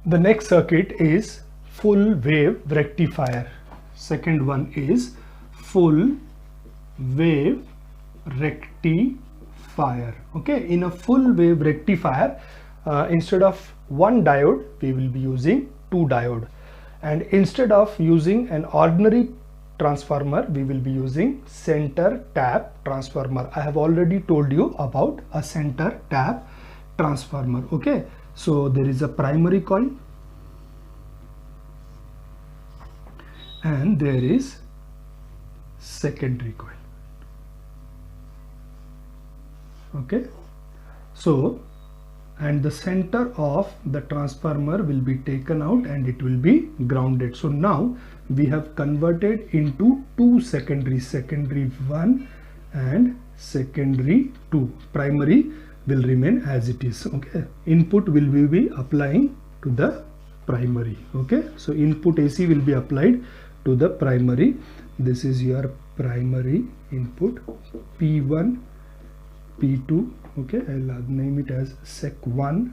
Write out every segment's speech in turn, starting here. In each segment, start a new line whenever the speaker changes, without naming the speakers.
The next circuit is full wave rectifier. Second one is full wave rectifier. Okay, in a full wave rectifier, instead of one diode, we will be using two diode, and instead of using an ordinary transformer, we will be using center tap transformer. I have already told you about a center tap transformer. Okay, so there is a primary coil and there is secondary coil. Okay, so and the center of the transformer will be taken out and it will be grounded. So now we have converted into two secondaries, secondary 1 and secondary 2. Primary will remain as it is. Okay, input will we be applying to the primary. Okay, so input AC will be applied to the primary. This is your primary input P1, P2. Okay, I'll name it as sec1,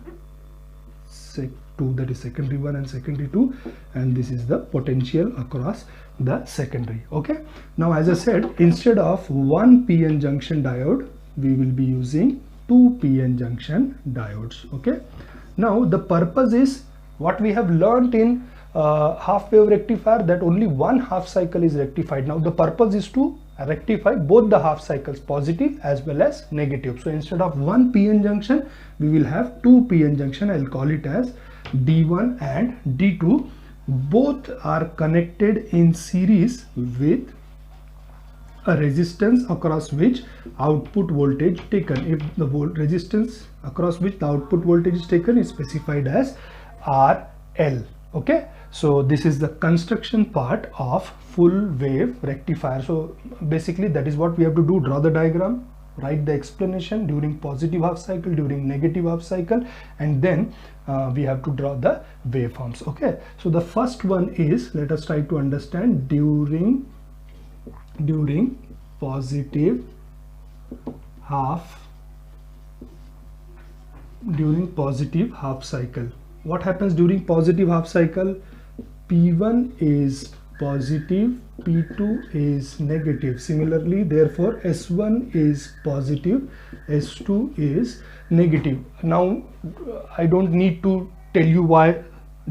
sec2, that is secondary 1 and secondary 2, and this is the potential across the secondary. Okay, now as I said, instead of one PN junction diode, we will be using two PN junction diodes. Okay, now the purpose is what we have learned in half wave rectifier, that only one half cycle is rectified. Now the purpose is to rectify both the half cycles, positive as well as negative. So instead of one PN junction, we will have two PN junction. I'll call it as D1 and D2. Both are connected in series with a resistance across which output voltage taken. If the resistance across which the output voltage is taken is specified as RL. Okay, so this is the construction part of full wave rectifier. So basically that is what we have to do: draw the diagram, write the explanation during positive half cycle, during negative half cycle, and then we have to draw the waveforms. Okay, so the first one is, let us try to understand during positive half cycle. What happens during positive half cycle? P1 is positive, P2 is negative. Similarly, therefore S1 is positive, S2 is negative. Now I don't need to tell you why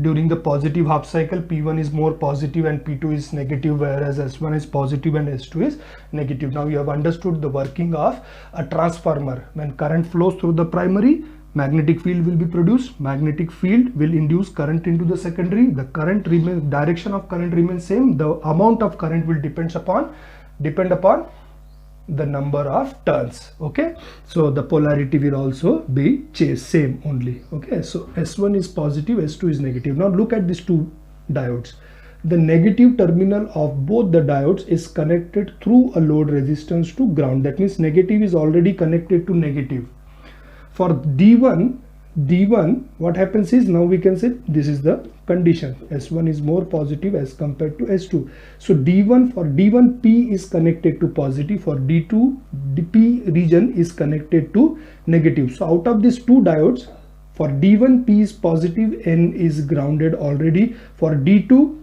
during the positive half cycle P1 is more positive and P2 is negative, whereas S1 is positive and S2 is negative. Now you have understood the working of a transformer. When current flows through the primary, magnetic field will be produced. Magnetic field will induce current into the secondary. The current remains, direction of current remains same. The amount of current will depend upon the number of turns. Okay, so the polarity will also be same only. Okay, so S1 is positive, S2 is negative. Now look at these two diodes. The negative terminal of both the diodes is connected through a load resistance to ground. That means negative is already connected to negative. For D1, what happens is, now we can say this is the condition: S1 is more positive as compared to S2. So D1, for D1 P is connected to positive, for D2 the P region is connected to negative. So out of these two diodes, for D1 P is positive, N is grounded already. For D2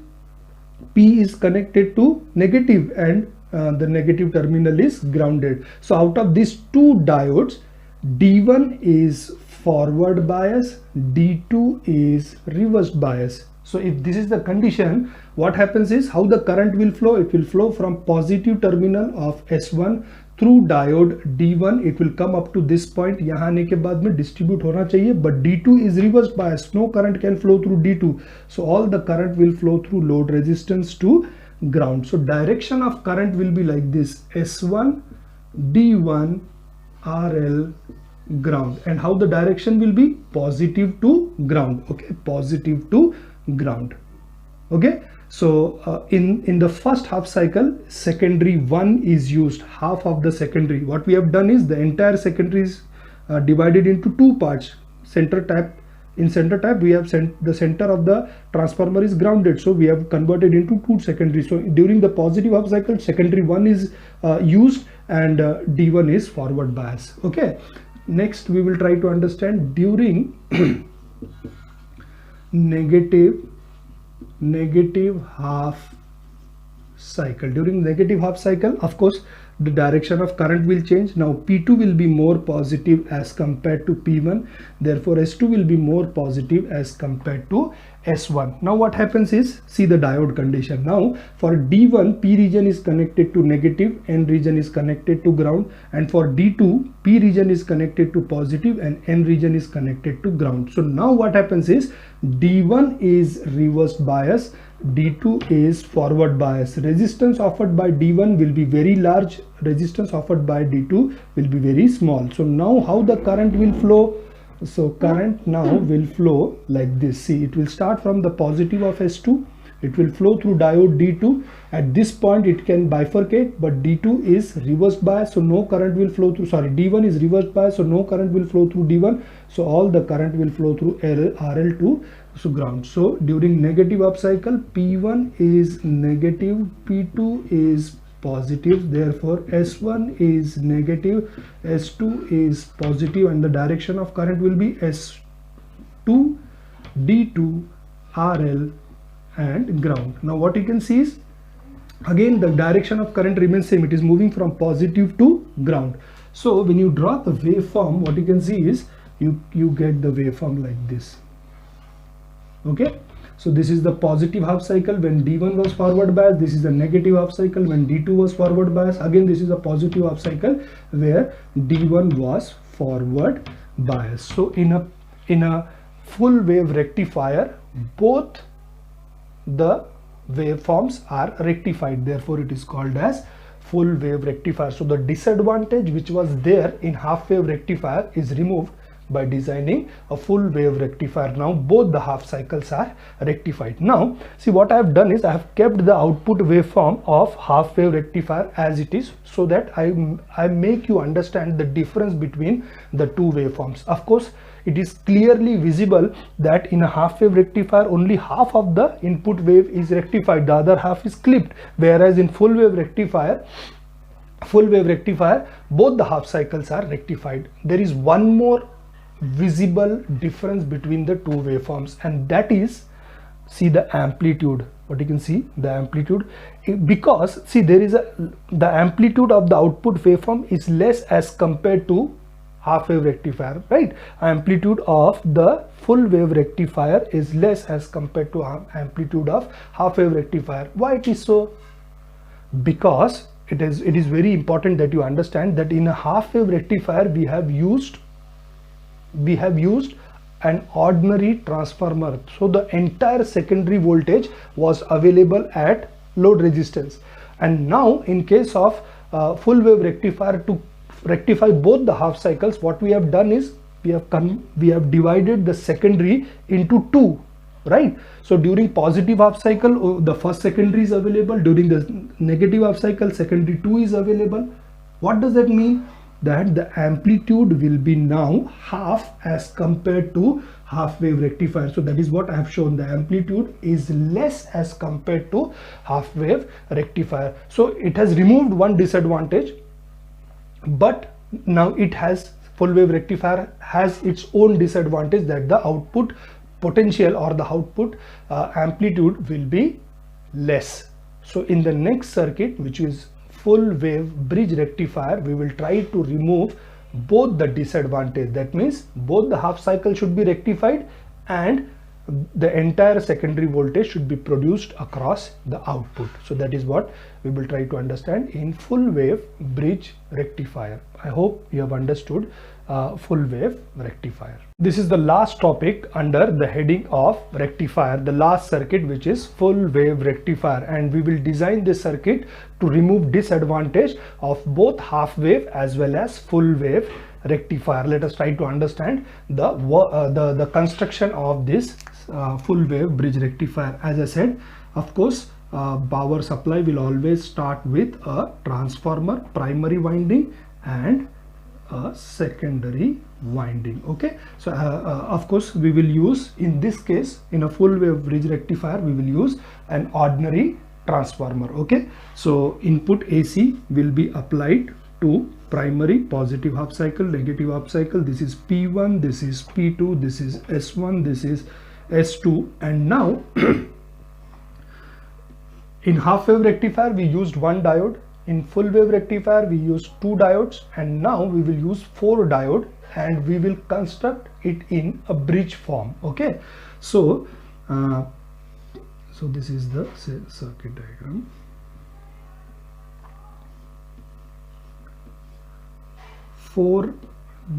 P is connected to negative and the negative terminal is grounded. So out of these two diodes, D1 is forward bias, D2 is reverse bias. So if this is the condition, what happens is, how the current will flow? It will flow from positive terminal of S1 through diode D1. It will come up to this point. यहाँ आने के बाद में distribute होना चाहिए, but D2 is reverse bias. No current can flow through D2. So all the current will flow through load resistance to ground. So direction of current will be like this: S1, D1, RL, ground. And how the direction will be? Positive to ground. Okay, positive to ground. Okay, so in the first half cycle, secondary 1 is used, half of the secondary. What we have done is, the entire secondary is divided into two parts. Center tap, in center tap we have the center of the transformer is grounded, so we have converted into two secondaries. So during the positive half cycle, secondary 1 is used and D1 is forward bias. Okay, next we will try to understand during negative half cycle. During negative half cycle, of course, the direction of current will change. Now P2 will be more positive as compared to P1, therefore S2 will be more positive as compared to S1. Now what happens is, see the diode condition. Now for D1, P region is connected to negative, N region is connected to ground, and for D2, P region is connected to positive and N region is connected to ground. So now what happens is, D1 is reverse bias, D2 is forward bias. Resistance offered by D1 will be very large, resistance offered by D2 will be very small. So now how the current will flow? So current now will flow like this. See, it will start from the positive of S2, it will flow through diode D2. At this point it can bifurcate, but D2 is reverse bias, so no current will flow through, sorry, D1 is reverse bias, so no current will flow through D1, so all the current will flow through RL2, so ground. So during negative upcycle, P1 is negative, P2 is positive, therefore S1 is negative, S2 is positive, and the direction of current will be S2, D2, RL and ground. Now what you can see is, again the direction of current remains same, it is moving from positive to ground. So when you draw the waveform, what you can see is, you get the waveform like this. Okay, so this is the positive half cycle when D1 was forward bias, this is the negative half cycle when D2 was forward bias. Again this is a positive half cycle where D1 was forward bias. So in a full wave rectifier, both the waveforms are rectified, therefore it is called as full wave rectifier. So the disadvantage which was there in half wave rectifier is removed by designing a full wave rectifier. Now both the half cycles are rectified. Now see, what I have done is, I have kept the output waveform of half wave rectifier as it is, so that I make you understand the difference between the two waveforms. Of course, it is clearly visible that in a half wave rectifier only half of the input wave is rectified, the other half is clipped, whereas in full wave rectifier both the half cycles are rectified. There is one more visible difference between the two waveforms, and that is, see the amplitude. What you can see, the amplitude, because see there is the amplitude of the output waveform is less as compared to half wave rectifier, right? Amplitude of the full wave rectifier is less as compared to amplitude of half wave rectifier. Why it is so? Because it is very important that you understand that in a half wave rectifier we have used an ordinary transformer, so the entire secondary voltage was available at load resistance. And now in case of full wave rectifier, to rectify both the half cycles, what we have done is, we have divided the secondary into two, right? So during positive half cycle, the first secondary is available, during the negative half cycle, secondary 2 is available. What does that mean? That the amplitude will be now half as compared to half wave rectifier. So that is what I have shown, the amplitude is less as compared to half wave rectifier. So it has removed one disadvantage, but now it has, full wave rectifier has its own disadvantage, that the output potential or the output amplitude will be less. So in the next circuit, which is full wave bridge rectifier, we will try to remove both the disadvantage. That means both the half cycle should be rectified and the entire secondary voltage should be produced across the output. So that is what we will try to understand in full wave bridge rectifier. I hope you have understood full wave rectifier. This is the last topic under the heading of rectifier, the last circuit, which is full wave rectifier, and we will design this circuit to remove disadvantage of both half wave as well as full wave rectifier. Let us try to understand the construction of this full wave bridge rectifier. As I said, of course, power supply will always start with a transformer, primary winding and a secondary winding. Okay, so of course we will use, in this case, in a full wave bridge rectifier, we will use an ordinary transformer. Okay, so input AC will be applied to primary, positive half cycle, negative half cycle. This is P1, this is P2, this is S1, this is S2, and now in half wave rectifier we used one diode, in full wave rectifier we used two diodes, and now we will use four diode and we will construct it in a bridge form. Okay, so so this is the circuit diagram. Four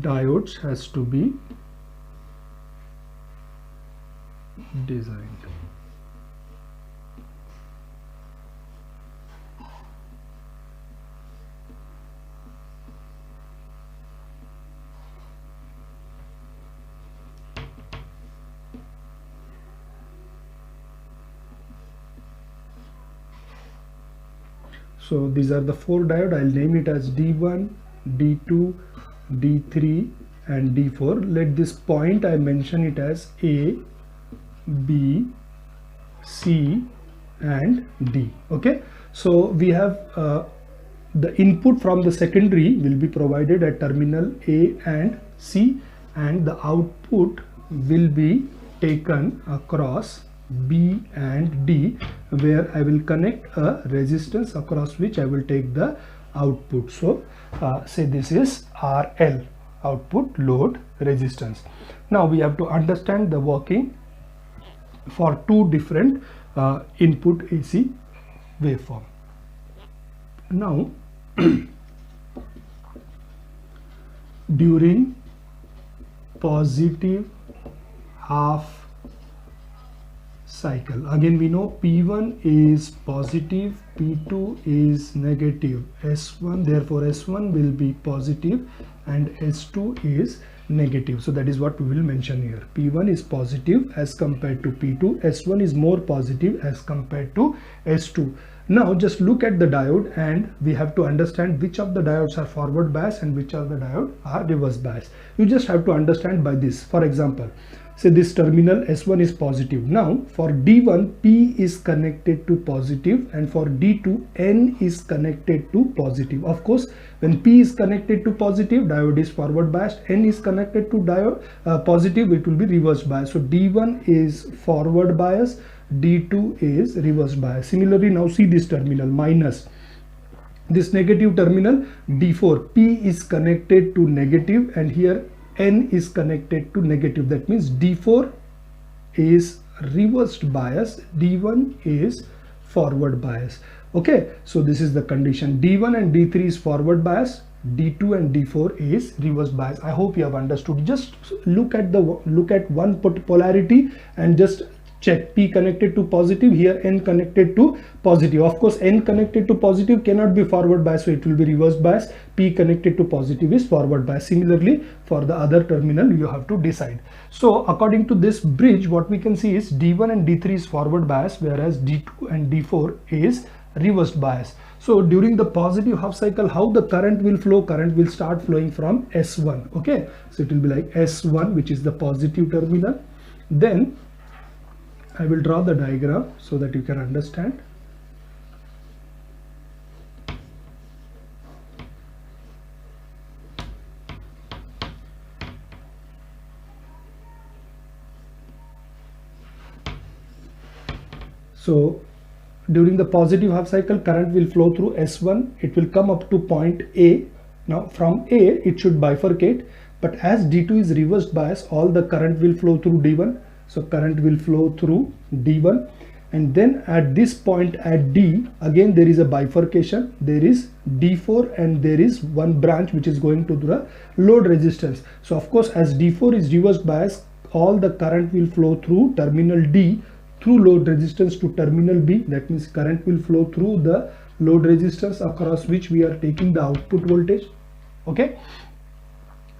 diodes has to be designed. So these are the four diodes. I'll name it as D1, D2, D3 and D4. Let this point I mention it as A, B, C and D. Okay, so we have the input from the secondary will be provided at terminal A and C, and the output will be taken across B and D, where I will connect a resistance across which I will take the output. So say this is RL, output load resistance. Now we have to understand the working for two different input AC waveform. Now during positive half cycle, again we know P1 is positive, P2 is negative, S1, therefore S1 will be positive and S2 is negative. So that is what we will mention here. P1 is positive as compared to P2, S1 is more positive as compared to S2. Now just look at the diode and we have to understand which of the diodes are forward bias and which of the diodes are reverse bias. You just have to understand by this. For example, say this terminal S1 is positive. Now for D1 P is connected to positive and for D2 N is connected to positive. Of course, when P is connected to positive, diode is forward biased. N is connected to diode positive, it will be reverse bias. So D1 is forward bias, D2 is reverse bias. Similarly, now see this terminal minus this negative terminal D4, P is connected to negative and here N is connected to negative. That means D4 is reversed bias, D1 is forward bias. Okay, so this is the condition. D1 and D3 is forward bias, D2 and D4 is reverse bias. I hope you have understood. Just look at one polarity and just check P connected to positive, here N connected to positive. Of course, N connected to positive cannot be forward bias, so it will be reverse bias. P connected to positive is forward bias. Similarly, for the other terminal, you have to decide. So according to this bridge, what we can see is D1 and D3 is forward bias, whereas D2 and D4 is reverse bias. So during the positive half cycle, how the current will flow? Current will start flowing from S1. Okay, so it will be like S1, which is the positive terminal. Then I will draw the diagram so that you can understand. So during the positive half cycle, current will flow through S1. It will come up to point A. Now from A, it should bifurcate. But as D2 is reversed bias, all the current will flow through D1. So current will flow through D1, and then at this point at D, again there is a bifurcation. There is D4 and there is one branch which is going to the load resistance. So of course, as D4 is reverse bias, all the current will flow through terminal D through load resistance to terminal B. That means current will flow through the load resistance across which we are taking the output voltage. Okay,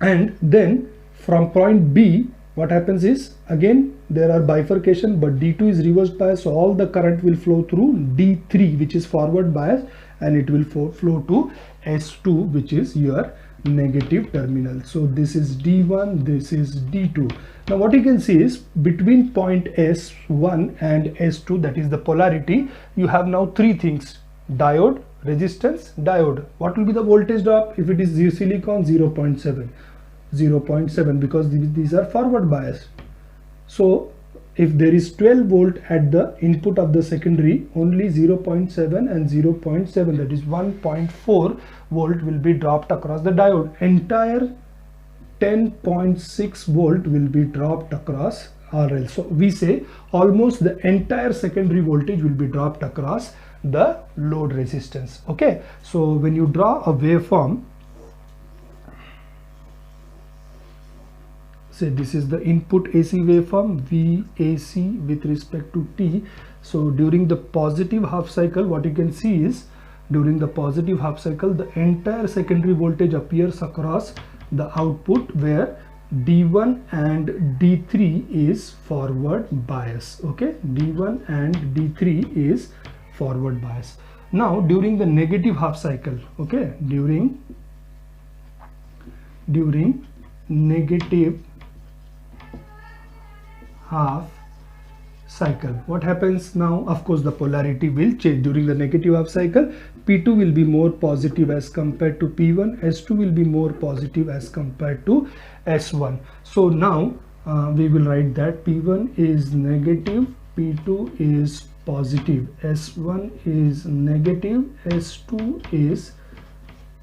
and then from point B, what happens is, again there are bifurcation, but D2 is reverse bias, so all the current will flow through D3, which is forward bias, and it will flow to S2, which is your negative terminal. So this is D1, this is D2. Now what you can see is between point S1 and S2, that is the polarity, you have now three things: diode, resistance, diode. What will be the voltage drop? If it is silicon, 0.7, because these are forward bias. So if there is 12 volt at the input of the secondary, only 0.7 and 0.7, that is 1.4 volt will be dropped across the diode. Entire 10.6 volt will be dropped across RL. So we say almost the entire secondary voltage will be dropped across the load resistance. Okay, so when you draw a waveform, say this is the input AC waveform VAC with respect to T. So during the positive half cycle, what you can see is during the positive half cycle, the entire secondary voltage appears across the output, where D1 and D3 is forward bias. Okay, D1 and D3 is forward bias. Now during the negative half cycle, okay, during negative half cycle, what happens now? Of course the polarity will change. During the negative half cycle, P2 will be more positive as compared to P1, S2 will be more positive as compared to S1. So now we will write that P1 is negative, P2 is positive, S1 is negative, S2 is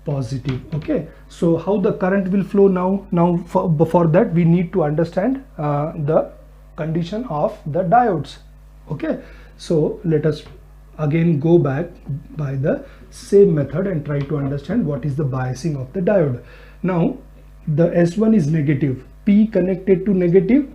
positive. Okay, so how the current will flow now for that we need to understand the condition of the diodes. Okay, so let us again go back by the same method and try to understand what is the biasing of the diode. Now the S1 is negative, P connected to negative,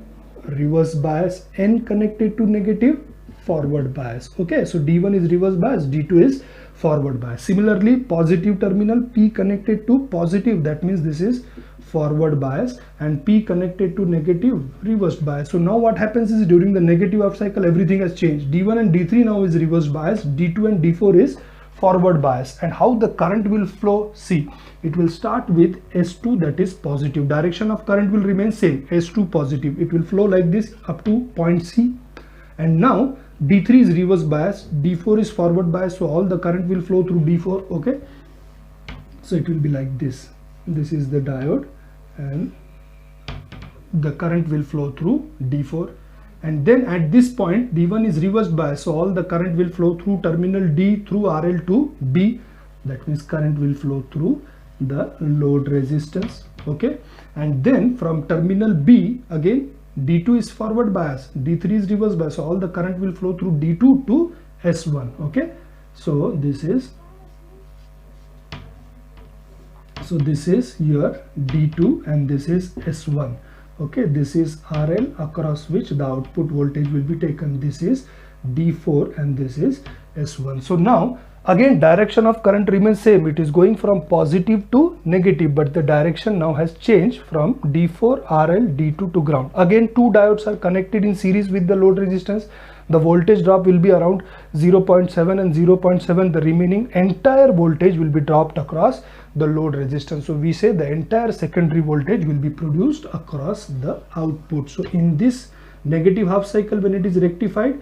reverse bias, N connected to negative, forward bias. Okay, so D1 is reverse bias, D2 is forward bias. Similarly, positive terminal P connected to positive, that means this is forward bias, and P connected to negative, reverse bias. So now what happens is during the negative half cycle everything has changed. D1 and D3 now is reverse bias, D2 and D4 is forward bias. And how the current will flow? See, it will start with S2, that is positive. Direction of current will remain same, S2 positive. It will flow like this up to point C. And now D3 is reverse bias, D4 is forward bias, so all the current will flow through D4. Okay, so it will be like this. This is the diode and the current will flow through D4. And then at this point D1 is reverse bias, so all the current will flow through terminal D through RL to B. That means current will flow through the load resistance. Okay, and then from terminal B again D2 is forward bias, D3 is reverse bias, so all the current will flow through D2 to S1. Okay, so this is your D2 and this is S1. Okay, this is RL across which the output voltage will be taken. This is D4 and this is S1. So now again direction of current remains same. It is going from positive to negative, but the direction now has changed from D4 RL D2 to ground. Again two diodes are connected in series with the load resistance. The voltage drop will be around 0.7 and 0.7. The remaining entire voltage will be dropped across the load resistance. So we say the entire secondary voltage will be produced across the output. So in this negative half cycle, when it is rectified,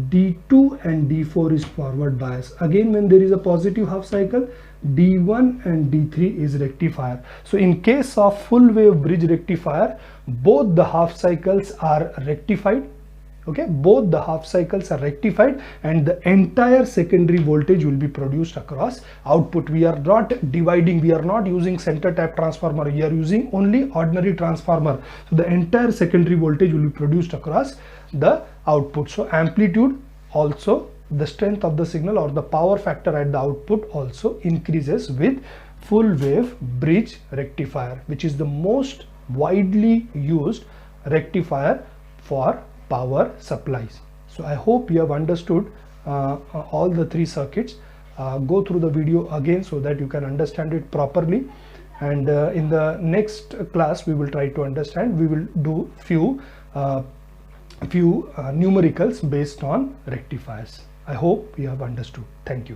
D2 and D4 is forward bias. Again when there is a positive half cycle, D1 and D3 is rectifier. So in case of full wave bridge rectifier, both the half cycles are rectified. Okay, both the half cycles are rectified and the entire secondary voltage will be produced across output. We are not dividing, we are not using center tap transformer, we are using only ordinary transformer. So the entire secondary voltage will be produced across the output. So amplitude also, the strength of the signal or the power factor at the output also increases with full wave bridge rectifier, which is the most widely used rectifier for power supplies. So I hope you have understood all the three circuits. Go through the video again so that you can understand it properly, and in the next class we will try to understand. We will do few numericals based on rectifiers. I hope you have understood. Thank you.